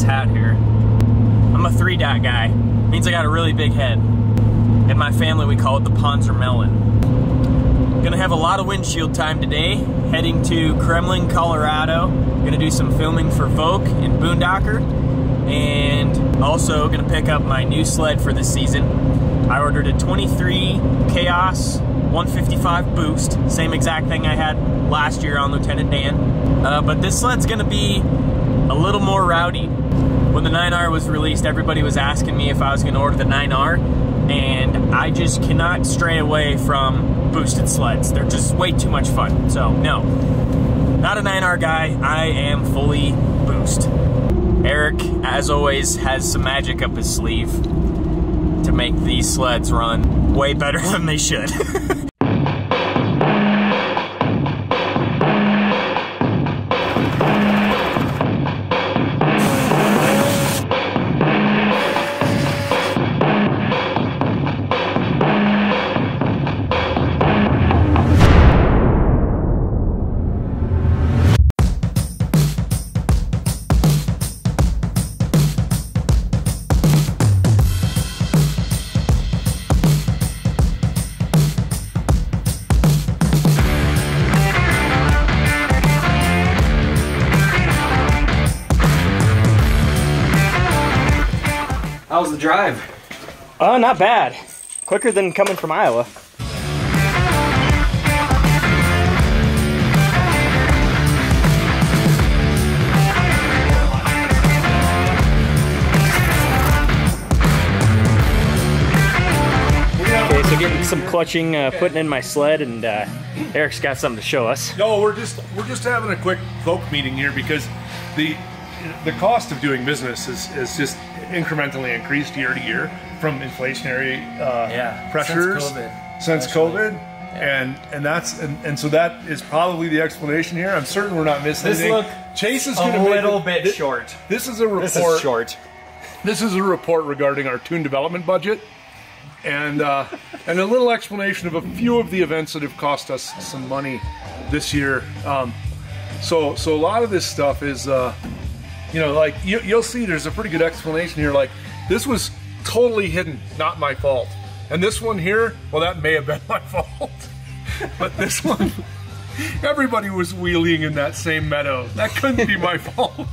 this hat here. I'm a 3-dot guy. Means I got a really big head. In my family, we call it the Ponsor melon. Gonna have a lot of windshield time today. Heading to Kremlin, Colorado. Gonna do some filming for VOHK and BoonDocker. And also gonna pick up my new sled for this season. I ordered a 23 Khaos 155 boost. Same exact thing I had last year on Lieutenant Dan. But this sled's gonna be a little more rowdy. When the 9R was released, everybody was asking me if I was gonna order the 9R. And I just cannot stray away from boosted sleds. They're just way too much fun. So no, not a 9R guy. I am fully boost. Eric, as always, has some magic up his sleeve to make these sleds run way better than they should. How's the drive? Not bad. Quicker than coming from Iowa. Okay, so getting some clutching, putting in my sled, and Eric's got something to show us. No, we're just having a quick VOHK meeting here because the cost of doing business is just incrementally increased year to year from inflationary pressures since COVID. And so that is probably the explanation here. I'm certain we're not missing anything. Chase is going to a little bit short. This is a report. This is short. This is a report regarding our tune development budget, and a little explanation of a few of the events that have cost us some money this year. So a lot of this stuff is. You know, like, you'll see there's a pretty good explanation here. Like, this was totally hidden, not my fault. And this one here, well, that may have been my fault. But this one, everybody was wheeling in that same meadow. That couldn't be my fault.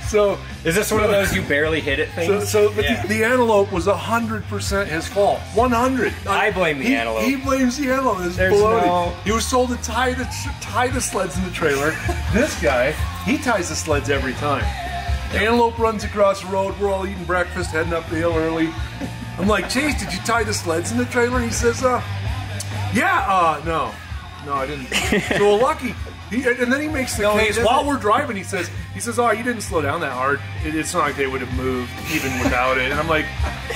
So, is this one of those you barely hit it things? The antelope was 100% his fault. 100. I blame the antelope. He blames the antelope. He was told to tie the sleds in the trailer. This guy, he ties the sleds every time. Antelope runs across the road. We're all eating breakfast, heading up the hill early. I'm like, Chase, did you tie the sleds in the trailer? He says, yeah. No, I didn't. So lucky. And then he makes the case while we're driving. He says, "Oh, you didn't slow down that hard. It's not like they would have moved even without it." And I'm like,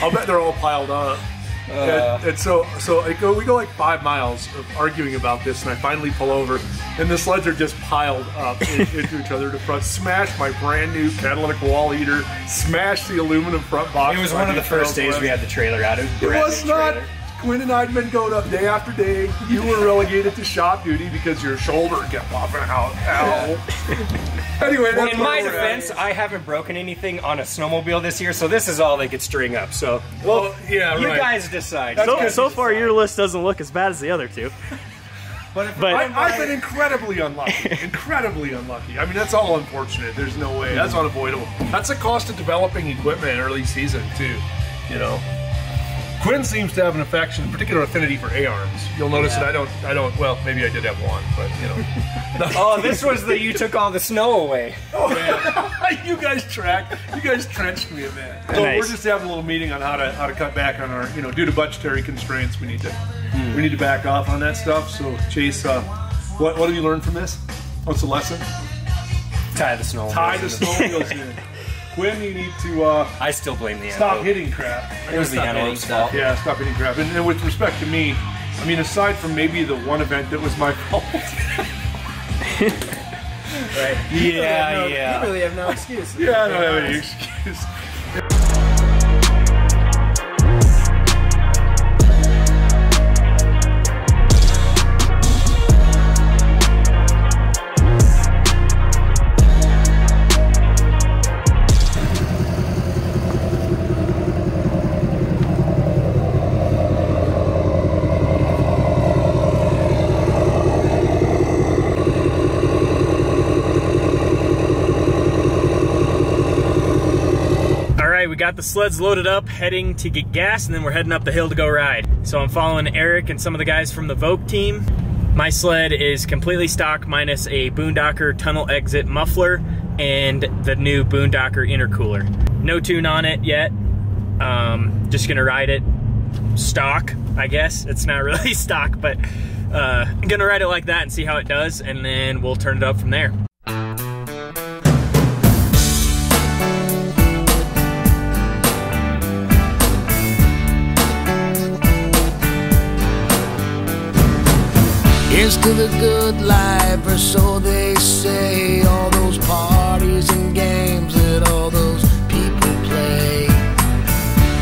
"I'll bet they're all piled up." And so we go like 5 miles of arguing about this, and I finally pull over, and the sleds are just piled up into each other. The front, smash my brand new catalytic wall heater, smash the aluminum front box. It was one of the first days we had the trailer out. It was not. Quinn and I had been going up day after day. You were relegated to shop duty because your shoulder kept popping out. Ow. Anyway, well, in my defense, I haven't broken anything on a snowmobile this year, so this is all they could string up. So, well, yeah, you guys decide. So far, your list doesn't look as bad as the other two. But I've been incredibly unlucky. Incredibly unlucky. I mean, that's all unfortunate. There's no way. That's unavoidable. That's the cost of developing equipment early season, too. You know. Quinn seems to have an affection, particular affinity for A-arms. You'll notice that I don't, well, maybe I did have one, but, you know. Oh, this was the you took all the snow away. Oh, man. You guys trenched me a bit. So nice. We're just having a little meeting on how to cut back on our, you know, due to budgetary constraints, we need to back off on that stuff. So, Chase, what have you learned from this? What's the lesson? Tie the snowmobiles. Tie the snowmobiles in. Quinn, you need to I still blame the stop hitting crap. It was the antelope's fault. Yeah, stop hitting crap. And with respect to me, I mean, aside from maybe the one event that was my fault. Right. Yeah. You really have no excuse. Yeah, I don't have any excuse. got the sleds loaded up, heading to get gas, and then we're heading up the hill to go ride. So I'm following Eric and some of the guys from the VOHK team. My sled is completely stock minus a BoonDocker tunnel exit muffler and the new BoonDocker intercooler. No tune on it yet. Just gonna ride it stock, I guess. It's not really stock, but I'm gonna ride it like that and see how it does, and then we'll turn it up from there. Here's to the good life, or so they say. All those parties and games that all those people play.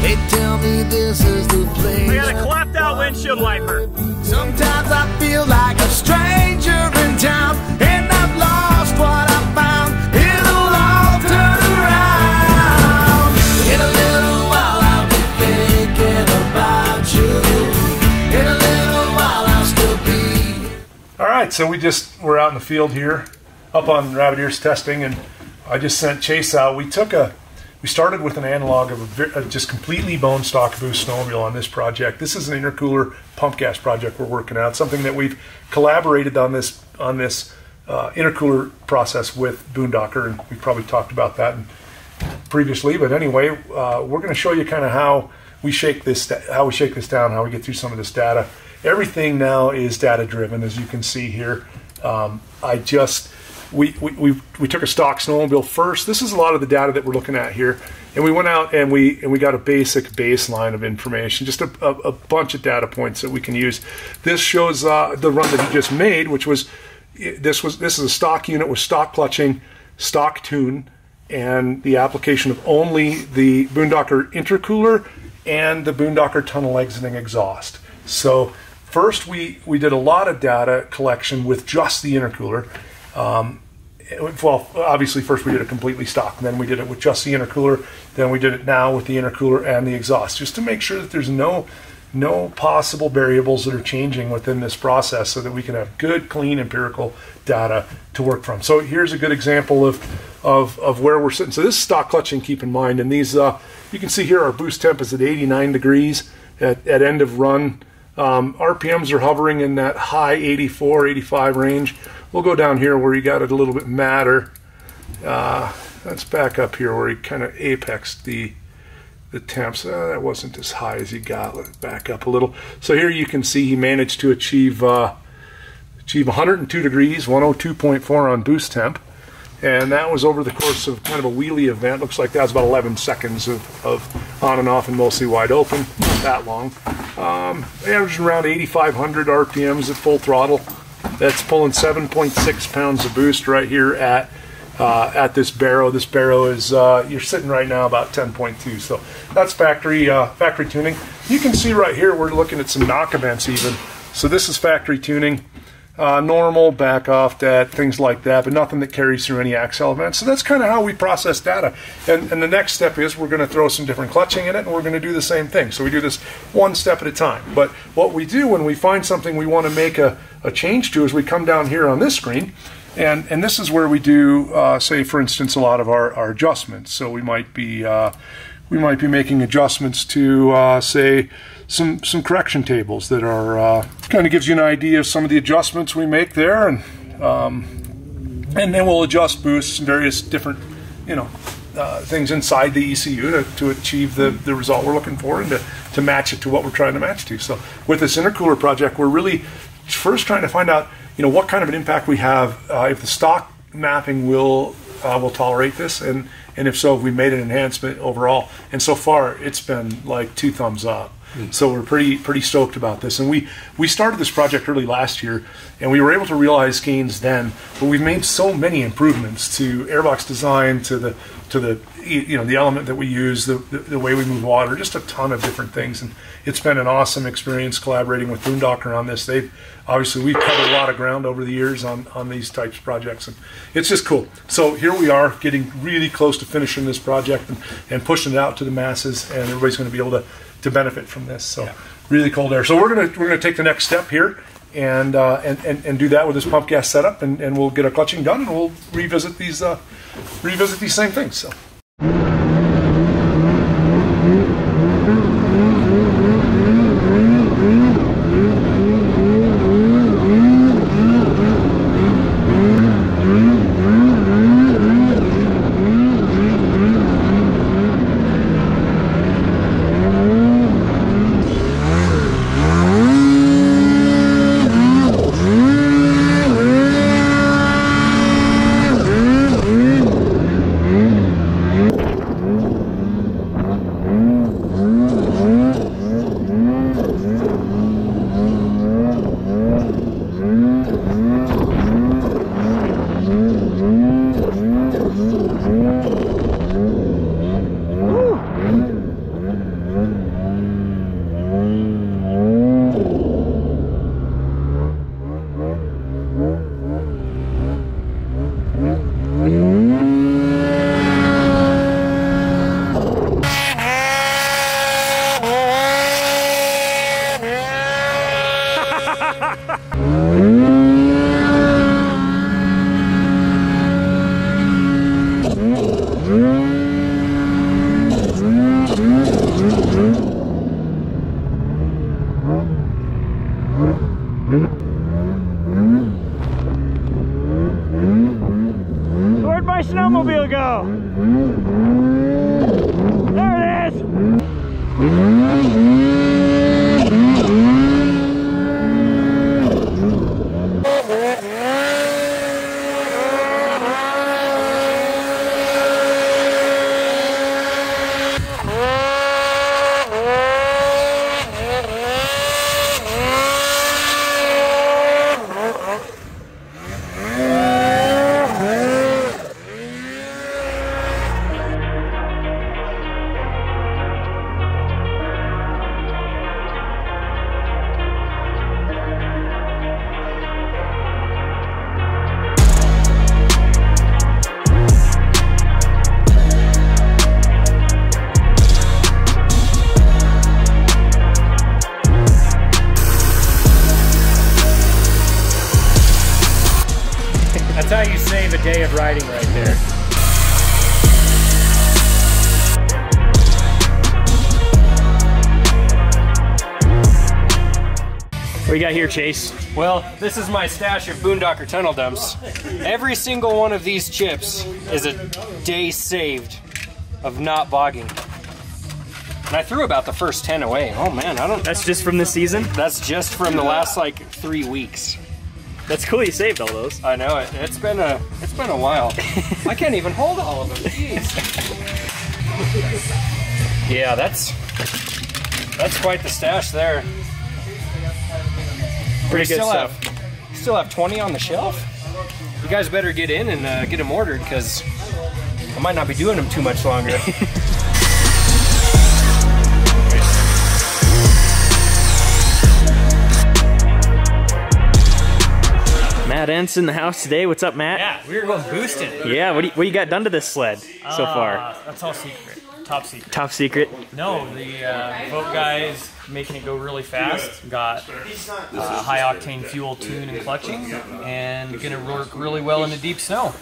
They tell me this is the place. I got a clapped out windshield wiper. Sometimes I feel like a stranger in town, and I've lost what I found. It'll all turn around. In a little while I'll be thinking about you. In a little while I'll still be. All right, so we're out in the field here, up on rabbit ears testing, and I just sent Chase out. We started with an analog of a just completely bone stock boost snowmobile on this project. This is an intercooler pump gas project we're working out, something that we've collaborated on this intercooler process with BoonDocker, and we probably talked about that previously. But anyway, we're going to show you kind of how we shake this down, how we get through some of this data. Everything now is data driven, as you can see here. We took a stock snowmobile first. This is a lot of the data that we're looking at here, and we went out and we got a basic baseline of information, just a bunch of data points that we can use. This shows the run that he just made, which was this is a stock unit with stock clutching, stock tune, and the application of only the BoonDocker intercooler and the BoonDocker tunnel exiting exhaust. So first we did a lot of data collection with just the intercooler. Well, obviously first we did it completely stock, and then we did it with just the intercooler, then we did it now with the intercooler and the exhaust, just to make sure that there's no possible variables that are changing within this process, so that we can have good, clean, empirical data to work from. So here's a good example of where we're sitting. So this is stock clutching, keep in mind, and these you can see here our boost temp is at 89 degrees at end of run. RPMs are hovering in that high 84, 85 range. We'll go down here where you got it a little bit madder. Let's back up here where he kind of apexed the temps. That wasn't as high as he got. Let's back up a little. So here you can see he managed to achieve 102 degrees, 102.4 on boost temp. And that was over the course of kind of a wheelie event. Looks like that was about 11 seconds of on and off and mostly wide open. Not that long. Averaging around 8,500 RPMs at full throttle. That's pulling 7.6 pounds of boost right here at this barrow. This barrow is you're sitting right now about 10.2. So that's factory tuning. You can see right here we're looking at some knock events even. So this is factory tuning. Normal, back off, that, things like that, but nothing that carries through any axle events. So that's kind of how we process data. And the next step is we're going to throw some different clutching in it, and we're going to do the same thing. So we do this one step at a time. But what we do when we find something we want to make a change to is we come down here on this screen, and this is where we do, say, for instance, a lot of our adjustments. So we might be making adjustments to, say, some correction tables that are kind of gives you an idea of some of the adjustments we make there, and then we'll adjust boosts and various different things inside the ECU to achieve the result we're looking for, and to match it to what we're trying to match to. So with this intercooler project, we're really first trying to find out what kind of an impact we have, if the stock mapping will tolerate this, and if so, if we made an enhancement overall. And so far it's been like 2 thumbs up. So we're pretty stoked about this, and we started this project early last year, and we were able to realize gains then. But we've made so many improvements to airbox design, to the the element that we use, the way we move water, just a ton of different things. And it's been an awesome experience collaborating with BoonDocker on this. We've covered a lot of ground over the years on these types of projects, and it's just cool. So here we are, getting really close to finishing this project and pushing it out to the masses, and everybody's going to be able to benefit from this. So yeah. Really cold air. So we're gonna take the next step here and do that with this pump gas setup, and we'll get our clutching done, and we'll revisit these same things. So. Where'd my snowmobile go? There it is! That's how you save a day of riding right there. What you got here, Chase? Well, this is my stash of BoonDocker tunnel dumps. Every single one of these chips is a day saved of not bogging. And I threw about the first 10 away. Oh man, I don't... That's just from this season? That's just from the last like 3 weeks. That's cool you saved all those. I know it. It's been a while. I can't even hold all of them. Jeez. Yeah, that's quite the stash there. Pretty good stuff. Still have 20 on the shelf. You guys better get in and get them ordered because I might not be doing them too much longer. Matt Ent's in the house today. What's up, Matt? Yeah, we were going boosting. Yeah, what you got done to this sled so far? That's all secret. Top secret. Top secret? No, the VOHK guys making it go really fast. Got high octane fuel tune and clutching, and gonna work really well in the deep snow.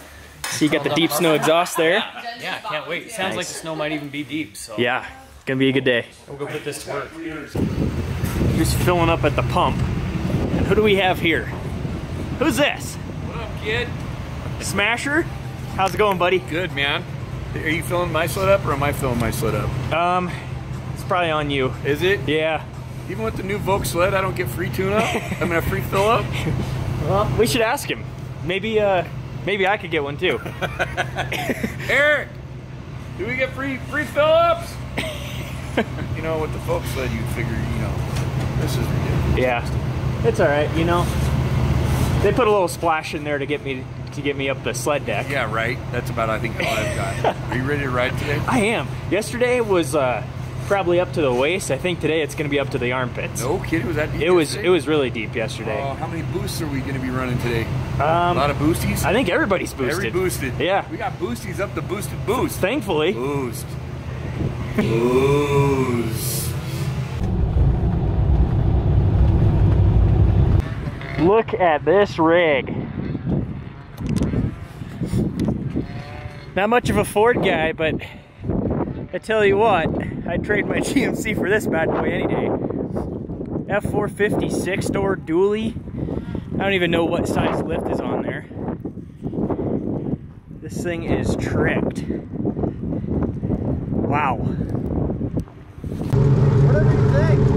So you got the deep snow exhaust there? Yeah, can't wait. Sounds like the snow might even be deep. So yeah, gonna be a good day. We'll go put this to work. Just filling up at the pump. And who do we have here? Who's this? What up, kid? Smasher? How's it going, buddy? Good, man. Are you filling my sled up or am I filling my sled up? It's probably on you. Is it? Yeah. Even with the new VOHK sled, I don't get free tune-up? I mean, a free fill-up? Well, we should ask him. Maybe I could get one too. Eric, do we get free fill-ups? You know, with the VOHK sled, you figure, you know, this is ridiculous. Yeah, it's all right. You know, they put a little splash in there to get me up the sled deck. Yeah, right. That's about, I think, all I've got. Are you ready to ride today? I am. Yesterday was probably up to the waist. I think today it's going to be up to the armpits. No kidding, was that deep? It was really deep yesterday. How many boosts are we going to be running today? A lot of boosties? I think everybody's boosted. Every boosted. Yeah. We got boosties up to boosted boost. Thankfully. Boost. Boost. Look at this rig. Not much of a Ford guy, but I tell you what, I'd trade my GMC for this bad boy any day. F450 6-door dually. I don't even know what size lift is on there. This thing is tricked. Wow. Whatever you think.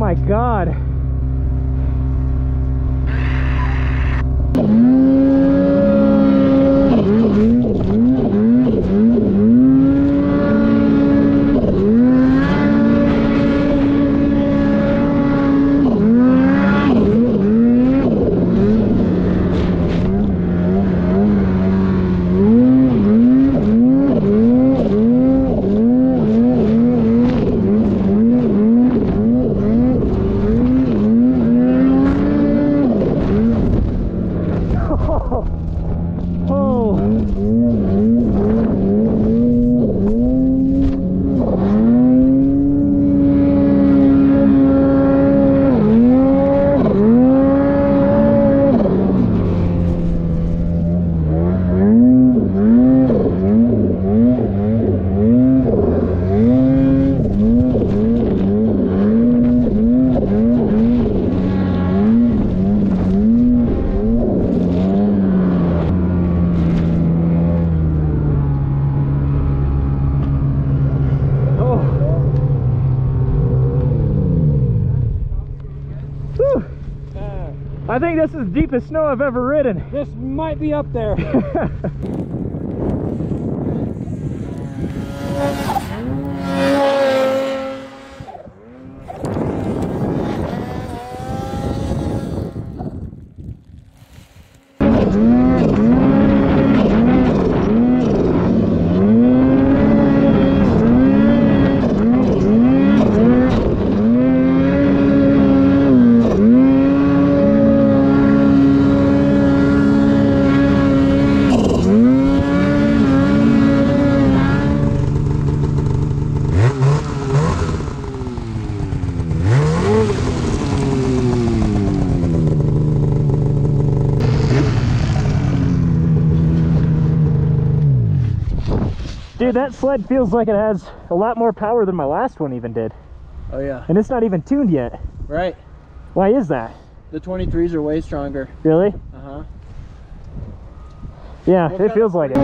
my God. I think this is the deepest snow I've ever ridden. This might be up there. Dude, that sled feels like it has a lot more power than my last one even did. Oh yeah. And it's not even tuned yet. Right. Why is that? The 23s are way stronger. Really? Uh-huh. Yeah, it feels like it.